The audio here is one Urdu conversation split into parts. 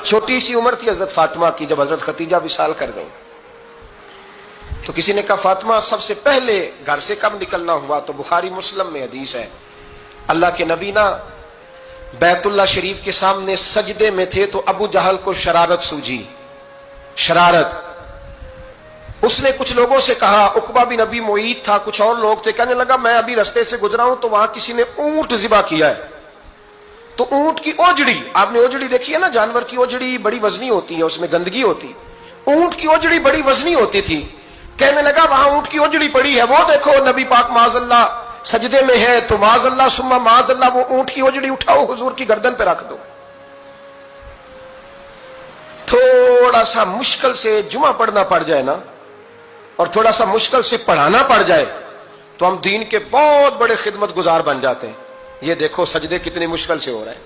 چھوٹی سی عمر تھی حضرت فاطمہ کی جب حضرت خدیجہ وصال کر گئی، تو کسی نے کہا فاطمہ سب سے پہلے گھر سے کب نکلنا ہوا؟ تو بخاری مسلم میں حدیث ہے، اللہ کے نبی نا بیت اللہ شریف کے سامنے سجدے میں تھے تو ابو جہل کو شرارت سوجی، شرارت۔ اس نے کچھ لوگوں سے کہا، عقبہ بن ابی معیط تھا، کچھ اور لوگ تھے، کہنے لگا میں ابھی رستے سے گزرا ہوں تو وہاں کسی نے اونٹ ذبح کیا ہے، تو اونٹ کی اوجڑی، آپ نے اوجڑی دیکھی ہے نا، جانور کی اوجڑی بڑی وزنی ہوتی ہے، اس میں گندگی ہوتی، اونٹ کی اوجڑی بڑی وزنی ہوتی تھی، کہنے لگا وہاں اونٹ کی اوجڑی پڑی ہے، وہ دیکھو نبی پاک معاذ اللہ سجدے میں ہے، تو معاذ اللہ ثم معاذ اللہ وہ اونٹ کی اوجڑی اٹھاؤ حضور کی گردن پہ رکھ دو۔ تھوڑا سا مشکل سے جمعہ پڑھنا پڑ جائے نا، اور تھوڑا سا مشکل سے پڑھانا پڑ جائے تو ہم دین کے بہت بڑے خدمت گزار بن جاتے ہیں۔ یہ دیکھو سجدے کتنی مشکل سے ہو رہے ہیں،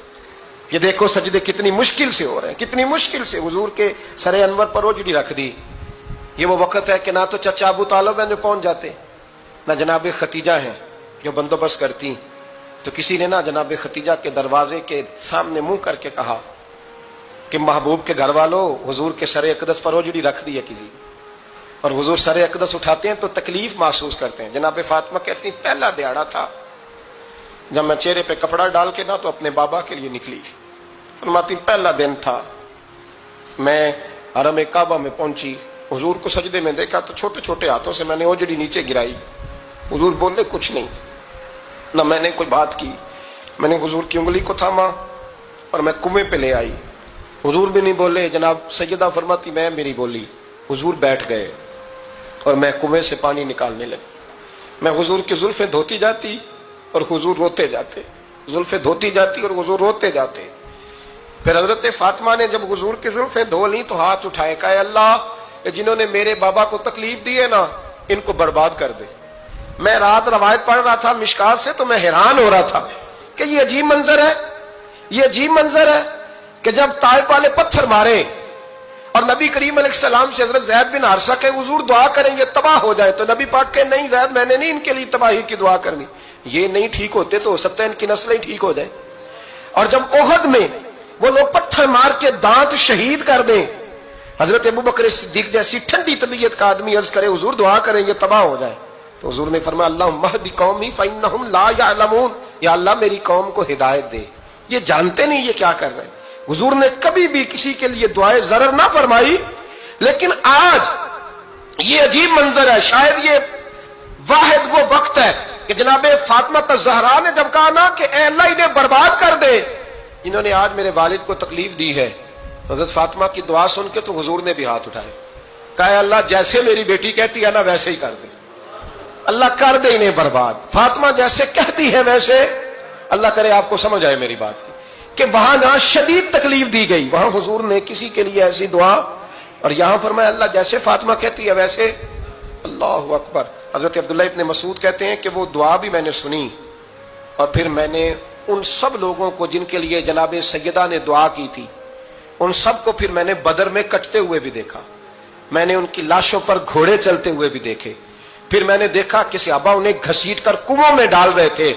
یہ دیکھو سجدے کتنی مشکل سے ہو رہے ہیں، کتنی مشکل سے حضور کے سر انور پر اوجڑی رکھ دی۔ یہ وہ وقت ہے کہ نہ تو چچا ابو طالب ہیں جو پہنچ جاتے، نہ جناب ختیجہ ہیں جو بندوبست کرتی، تو کسی نے نہ جناب ختیجہ کے دروازے کے سامنے منہ کر کے کہا کہ محبوب کے گھر والوں حضور کے سر اقدس پر اوجڑی رکھ دی ہے کسی، اور حضور سر اقدس اٹھاتے ہیں تو تکلیف محسوس کرتے ہیں۔ جناب فاطمہ کہتی پہلا دیہڑا تھا جب میں چہرے پہ کپڑا ڈال کے نہ تو اپنے بابا کے لیے نکلی، فرماتی پہلا دن تھا، میں حرم کعبہ میں پہنچی، حضور کو سجدے میں دیکھا تو چھوٹے چھوٹے ہاتھوں سے میں نے اوجڑی نیچے گرائی، حضور بولے کچھ نہیں، نہ میں نے کوئی بات کی، میں نے حضور کی انگلی کو تھاما اور میں کنویں پہ لے آئی، حضور بھی نہیں بولے، جناب سیدہ فرماتی میں میری بولی، حضور بیٹھ گئے اور میں کنویں سے پانی نکالنے لگی، میں حضور کی زلفیں دھوتی جاتی اور حضور روتے جاتے، زلفیں دھوتی جاتی اور حضور روتے جاتے۔ پھر حضرت فاطمہ نے جب حضور کی زلفیں دھو لیں تو ہاتھ اٹھائے، کہا اللہ جنہوں نے میرے بابا کو تکلیف دی ہے نا ان کو برباد کر دے۔ میں رات روایت پڑھ رہا تھا مشکات سے تو میں حیران ہو رہا تھا کہ یہ عجیب منظر ہے، یہ عجیب منظر ہے کہ جب طائف والے پتھر مارے اور نبی کریم علیہ السلام سے حضرت زید بن حارثہ کہ حضور دعا کریں گے تباہ ہو جائے، تو نبی پاک کہ نہیں زید میں نے نہیں ان کے لیے تباہی کی دعا کرنی، یہ نہیں ٹھیک ہوتے تو ہو سکتا ہے ان کی نسلیں ٹھیک ہو جائے۔ اور جب احد میں وہ لوگ پتھر مار کے دانت شہید کر دیں، حضرت ابوبکر صدیق جیسی ٹھنڈی طبیعت کا آدمی عرض کرے حضور دعا کریں گے تباہ ہو جائے، تو حضور نے فرمایا اللہم اہد قومی فانہم لا یعلمون، یا اللہ میری قوم کو ہدایت دے، یہ جانتے نہیں یہ کیا کر رہے ہیں۔ حضور نے کبھی بھی کسی کے لیے دعائے ضرر نہ فرمائی، لیکن آج یہ عجیب منظر ہے، شاید یہ واحد وہ وقت ہے کہ جناب فاطمہ الزہرا نے جب کہا نا کہ اے اللہ انہیں برباد کر دے، انہوں نے آج میرے والد کو تکلیف دی ہے، حضرت فاطمہ کی دعا سن کے تو حضور نے بھی ہاتھ اٹھائے، کہا اے اللہ جیسے میری بیٹی کہتی ہے نا ویسے ہی کر دے، اللہ کر دے انہیں برباد، فاطمہ جیسے کہتی ہے ویسے، اللہ کرے آپ کو سمجھ آئے میری بات کی کہ وہاں نہ شدید تکلیف دی گئی، وہاں حضور نے کسی کے لیے ایسی دعا، اور یہاں فرمایا اللہ جیسے فاطمہ کہتی ہے ویسے، اللہ اکبر۔ حضرت عبداللہ ابن مسعود کہتے ہیں کہ وہ دعا بھی میں نے سنی، اور پھر میں نے ان سب لوگوں کو جن کے لیے جناب سیدہ نے دعا کی تھی ان سب کو پھر میں نے بدر میں کٹتے ہوئے بھی دیکھا، میں نے ان کی لاشوں پر گھوڑے چلتے ہوئے بھی دیکھے، پھر میں نے دیکھا کہ صحابہ انہیں گھسیٹ کر کنووں میں ڈال رہے تھے،